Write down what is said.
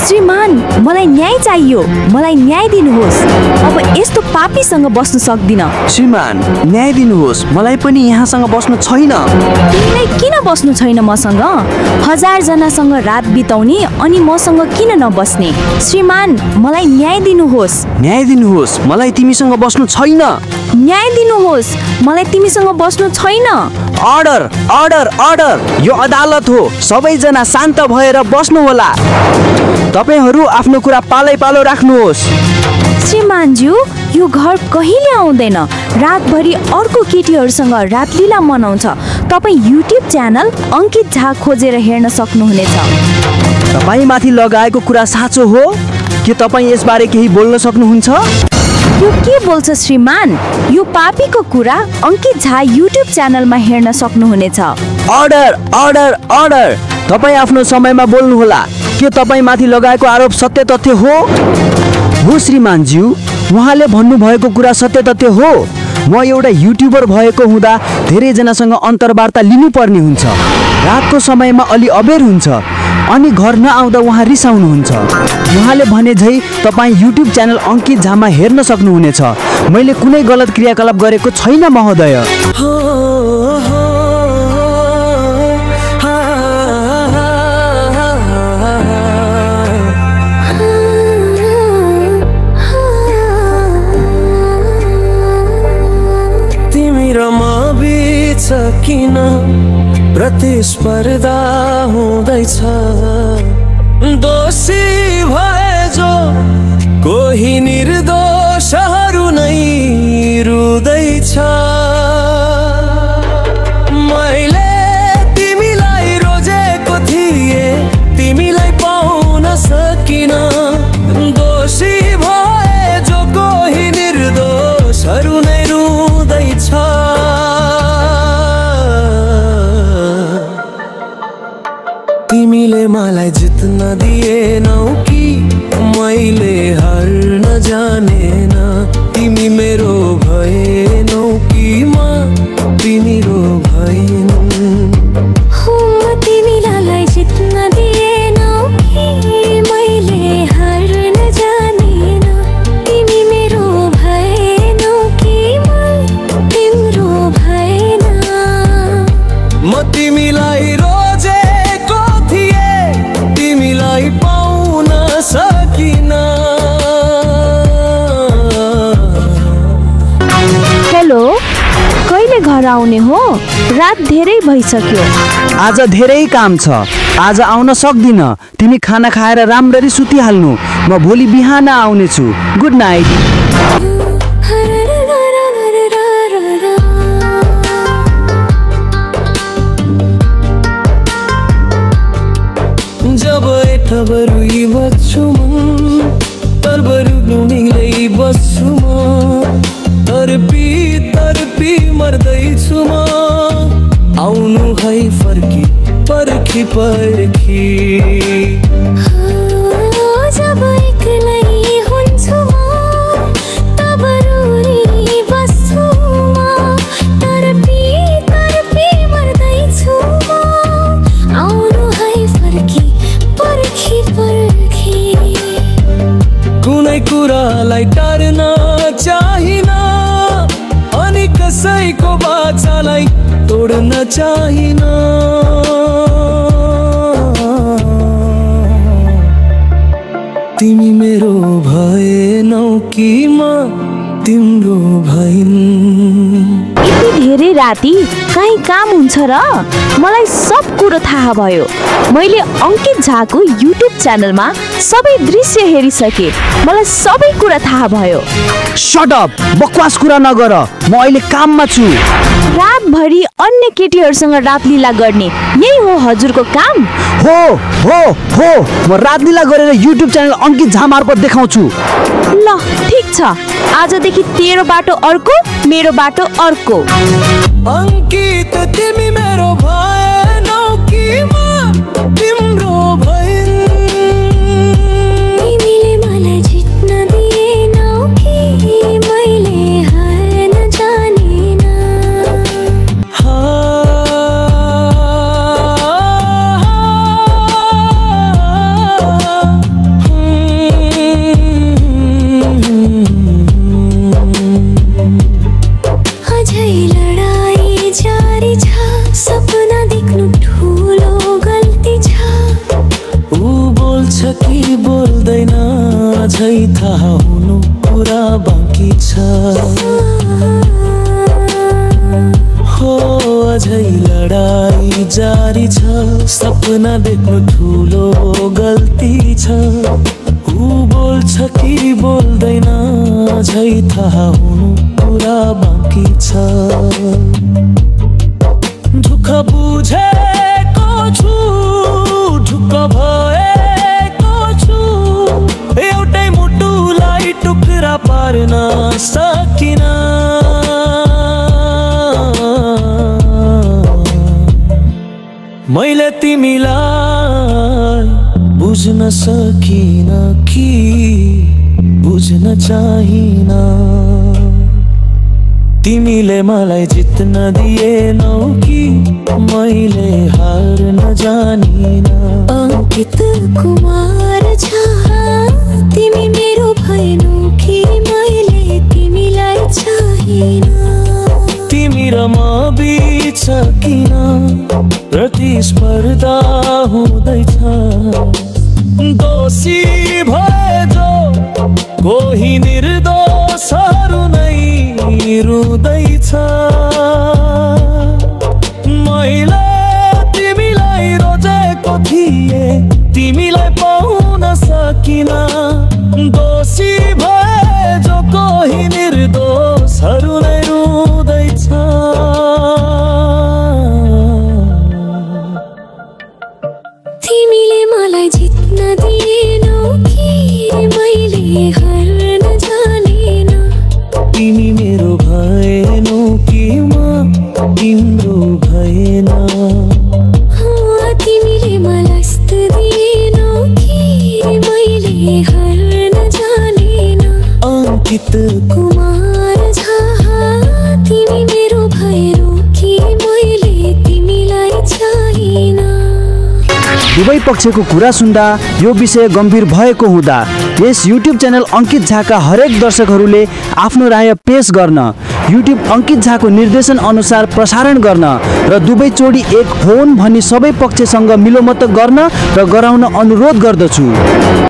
श्रीमान, मलाई न्याय चाहियो, मलाई न्याय दिनुहोस्। अब यस्तो पापीसँग बस्न सक्दिन। श्रीमान, न्याय दिनुहोस्, मलाई पनि यहाँसँग बस्नु छैन। तिमीलाई किन बस्नु छैन मसँग? 1000 जनासँग रात बिताउने अनि मसँग किन नबस्ने? श्रीमान, मलाई न्याय दिनुहोस्। न्याय दिनुहोस्, मलाई तिमीसँग बस्नु छैन। न्याय दिनुहोस्, मलाई तिमीसँग बस्नु छैन। अर्डर अर्डर अर्डर, यो अदालत हो, सबैजना शान्त भएर बस्नु होला। तपाईहरू आफ्नो कुरा पालै पालो राख्नुहोस्। श्रीमानज्यू, यो घर कहिले आउँदैन। रातभरि अर्को केटीहरूसँग रातलीला मनाउँछ। तपाईँ युट्युब च्यानल अंकित झा खोजेर हेर्न सक्नुहुनेछ। तपाईमाथि लगाएको कुरा साँचो हो के? तपाईँ यसबारे केही बोल्न सक्नुहुन्छ? यो के बोल्छ श्रीमान? यो पापीको कुरा अंकित झा युट्युब च्यानलमा हेर्न सक्नुहुनेछ। अर्डर अर्डर अर्डर, तपाईँ आफ्नो समयमा बोल्नुहोला। के तपाईमाथि लगाएको आरोप सत्य तथ्य हो श्रीमानज्यू, उहाँले भन्नुभएको कुरा सत्य तथ्य हो। म एउटा युट्युबर भएको हुँदा धेरैजनासँग अन्तर्वार्ता लिनुपर्ने हुन्छ। रातको समयमा अलि अबेर हुन्छ अनि घर नआउँदा उहाँ रिसाउनुहुन्छ। उहाँले भने झै तपाईँ युट्युब च्यानल अंकित झामा हेर्न सक्नुहुनेछ। मैले कुनै गलत क्रियाकलाप गरेको छैन महोदय। तिमी र म बीच किन प्रतिस्पर्धा हुँदैछ? दोषी भए जो कोही निर्दोषहरू नै रुँदैछ। मैले तिमीलाई रोजेको थिएँ, तिमीलाई पाउन सकिन। दोषी भए जो कोही निर्दोषहरू नै रुँदैछ। तिमीले मलाई जित्न दिएनौ कि मैले हार्न जानेन। तिमी मेरो भएनौ कि म तिम्रो भएन। तिमीलाई जित्न दिएनौ कि मैले हार्न जानेन। तिमी मेरो भएनौ कि म तिम्रो भएन। म तिमीलाई रोजेको थिएँ, तिमीलाई पाउन सकिन। हेलो, कहिले घर आउने हो? रात धेरै भइसक्यो। आज धेरै काम छ, आज आउन सक्दिन। तिमी खाना खाएर राम्ररी सुतिहाल्नु, म भोलि बिहान आउनेछु। Good night. जब एठबरु बस्छु म, तरबरु घुमिँदै बस्छु म। तर्पी मर्दैछु म। आउनु है फर्की पर्खी पर्खी। जब एक्लै हुन्छु म, तब रुनी बस्छु म। तर्पी मर्दैछु म। आउनु है फर्की पर्खी पर्खी। कुनै कुरालाई टार्न चाहिन, अनि कसैको बाचालाई तोड्न चाहिन। तिमी मेरो भएनौ कि म तिम्रो भइन। यति धेरै राति कहीँ काम हुन्छ र? मलाई सब कुरो थाहा भयो। मैले अंकित झाको युट्युब च्यानलमा सबै दृश्य हेरिसके। मलाई सबै कुरा थाहा भयो। शट अप, बकवास कुरा नगर, म अहिले काममा छु। रातभरि अन्य केटीहरूसँग रातलीला गर्ने यही हो हजुरको काम? हो हो हो, म रातलीला गरेर युट्युब च्यानल अंकित झा मार्फत देखाउँछु। ल ठीक छ, आजदेखि तेरो बाटो अर्को, मेरो बाटो अर्को। अंकित, तिमी मेरो भएनौ कि म तिम्रो भइन। तिमीले मलाई जित्न दिएनौ कि मैले हार्न जानेन। अझै थाहा हुनु पुरा बाँकी छ हो अझै लडाई जारी छ सपना देख्नु ठुलो गल्ती छ ऊ बोल्छ कि बोल्दैन अझै थाहा हुनु पुरा बाँकी छ दुःख बुझेको छु ढुक्क भएको छु एउटै मुटुलाई टुक्रा पार्न सकिन मैले तिमीलाई बुझ्न सकिन कि बुझ्न चाहिन तिमीले मलाई जित्न दिएनौ कि मैले हार्न जानिन अंकित कुमार झा तिमी मेरो भएनौ कि मैले तिमीलाई चाहिन तिमी र म बीच किन प्रतिस्पर्धा हुँदैछ दोषी भए जो कोही निर्दोषहरू नै रुँदैछ मैले तिमीलाई रोजेको थिए तिमीलाई पाउन सकिन दोषी भए जो कोही निर्दोषहरू नै रुँदैछ तिमीले मलाई जित्न दिएनौ कि मैले हार्न जानिन तिमी मेरो भएनौ कि म तिम्रो भएन तिमीले मलाई यस्तो दिएनौ कि मैले हार्न जानिन अंकित कुमार झा तिमी मेरो भएनौ कि मैले तिमीलाई चाहिन दुवै पक्षको कुरा सुन्दा यो विषय गम्भीर भएको हुँदा यस युट्युब च्यानल अंकित झाका हरेक दर्शकहरूले आफ्नो राय पेश गर्न युट्युब अंकित झाको निर्देशन अनुसार प्रसारण गर्न र दुवै जोडी एक होन भनी सबै पक्षसँग मिलोमत गर्न र गराउन अनुरोध गर्दछु।